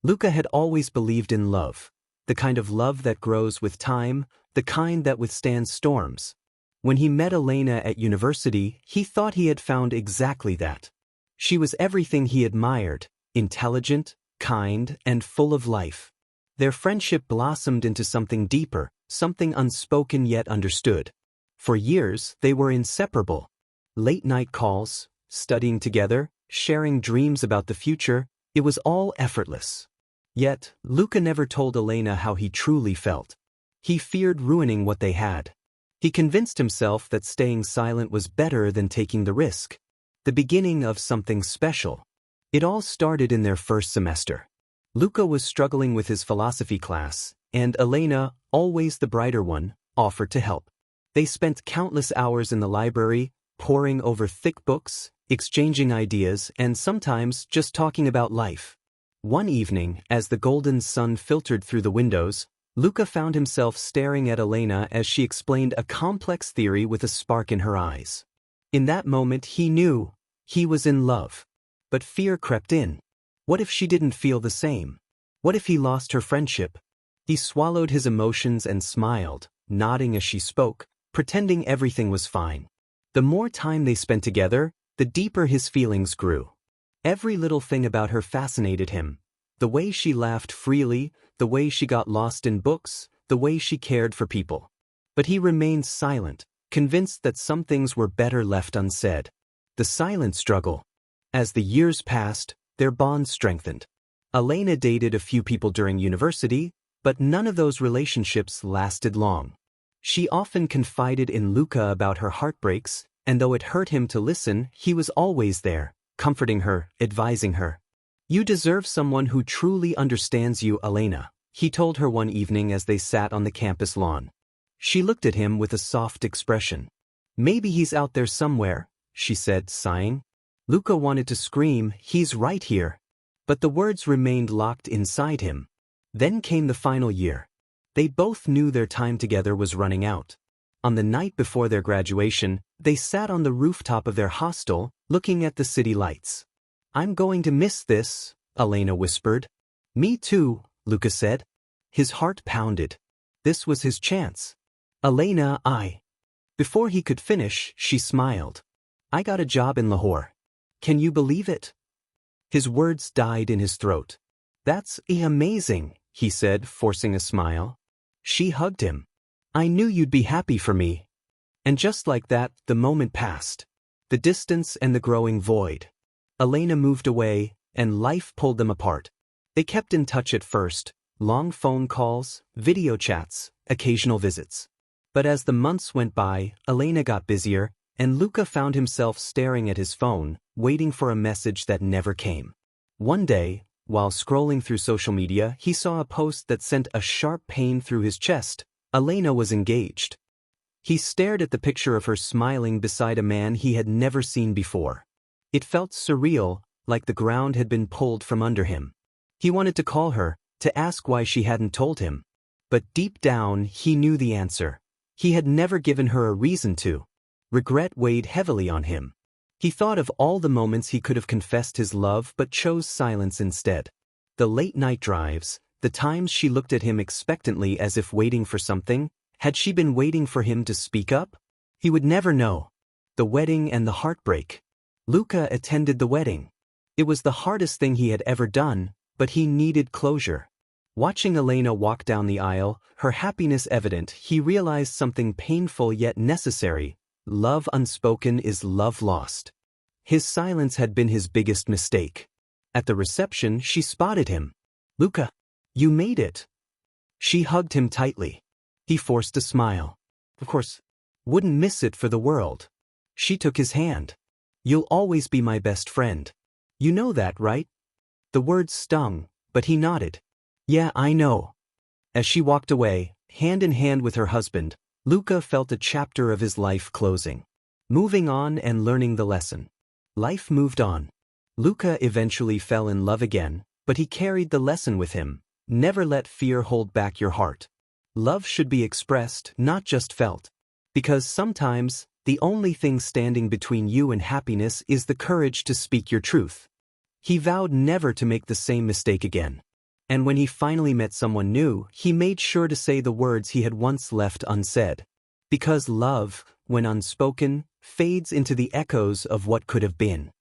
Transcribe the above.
Luca had always believed in love, the kind of love that grows with time, the kind that withstands storms. When he met Elena at university, he thought he had found exactly that. She was everything he admired, intelligent, kind, and full of life. Their friendship blossomed into something deeper, something unspoken yet understood. For years, they were inseparable. Late-night calls, studying together, sharing dreams about the future, it was all effortless. Yet, Luca never told Elena how he truly felt. He feared ruining what they had. He convinced himself that staying silent was better than taking the risk. The beginning of something special. It all started in their first semester. Luca was struggling with his philosophy class, and Elena, always the brighter one, offered to help. They spent countless hours in the library, poring over thick books, exchanging ideas, and sometimes just talking about life. One evening, as the golden sun filtered through the windows, Luca found himself staring at Elena as she explained a complex theory with a spark in her eyes. In that moment he knew he was in love. But fear crept in. What if she didn't feel the same? What if he lost her friendship? He swallowed his emotions and smiled, nodding as she spoke, pretending everything was fine. The more time they spent together, the deeper his feelings grew. Every little thing about her fascinated him. The way she laughed freely, the way she got lost in books, the way she cared for people. But he remained silent, convinced that some things were better left unsaid. The silent struggle. As the years passed, their bond strengthened. Elena dated a few people during university, but none of those relationships lasted long. She often confided in Luca about her heartbreaks, and though it hurt him to listen, he was always there, comforting her, advising her. "You deserve someone who truly understands you, Elena," he told her one evening as they sat on the campus lawn. She looked at him with a soft expression. "Maybe he's out there somewhere," she said, sighing. Luca wanted to scream, "He's right here." But the words remained locked inside him. Then came the final year. They both knew their time together was running out. On the night before their graduation, they sat on the rooftop of their hostel, looking at the city lights. "I'm going to miss this," Elena whispered. "Me too," Luca said. His heart pounded. This was his chance. "Elena, Before he could finish, she smiled. "I got a job in Lahore. Can you believe it?" His words died in his throat. "That's amazing," he said, forcing a smile. She hugged him. "I knew you'd be happy for me." And just like that, the moment passed. The distance and the growing void. Elena moved away, and life pulled them apart. They kept in touch at first, long phone calls, video chats, occasional visits. But as the months went by, Elena got busier, and Luca found himself staring at his phone, waiting for a message that never came. One day, while scrolling through social media, he saw a post that sent a sharp pain through his chest. Elena was engaged. He stared at the picture of her smiling beside a man he had never seen before. It felt surreal, like the ground had been pulled from under him. He wanted to call her, to ask why she hadn't told him. But deep down, he knew the answer. He had never given her a reason to. Regret weighed heavily on him. He thought of all the moments he could have confessed his love but chose silence instead. The late-night drives, the times she looked at him expectantly as if waiting for something. Had she been waiting for him to speak up? He would never know. The wedding and the heartbreak. Luca attended the wedding. It was the hardest thing he had ever done, but he needed closure. Watching Elena walk down the aisle, her happiness evident, he realized something painful yet necessary. Love unspoken is love lost. His silence had been his biggest mistake. At the reception, she spotted him. "Luca, you made it." She hugged him tightly. He forced a smile. "Of course, wouldn't miss it for the world." She took his hand. "You'll always be my best friend. You know that, right?" The words stung, but he nodded. "Yeah, I know." As she walked away, hand in hand with her husband, Luca felt a chapter of his life closing. Moving on and learning the lesson. Life moved on. Luca eventually fell in love again, but he carried the lesson with him. Never let fear hold back your heart. Love should be expressed, not just felt. Because sometimes, the only thing standing between you and happiness is the courage to speak your truth. He vowed never to make the same mistake again. And when he finally met someone new, he made sure to say the words he had once left unsaid. Because love, when unspoken, fades into the echoes of what could have been.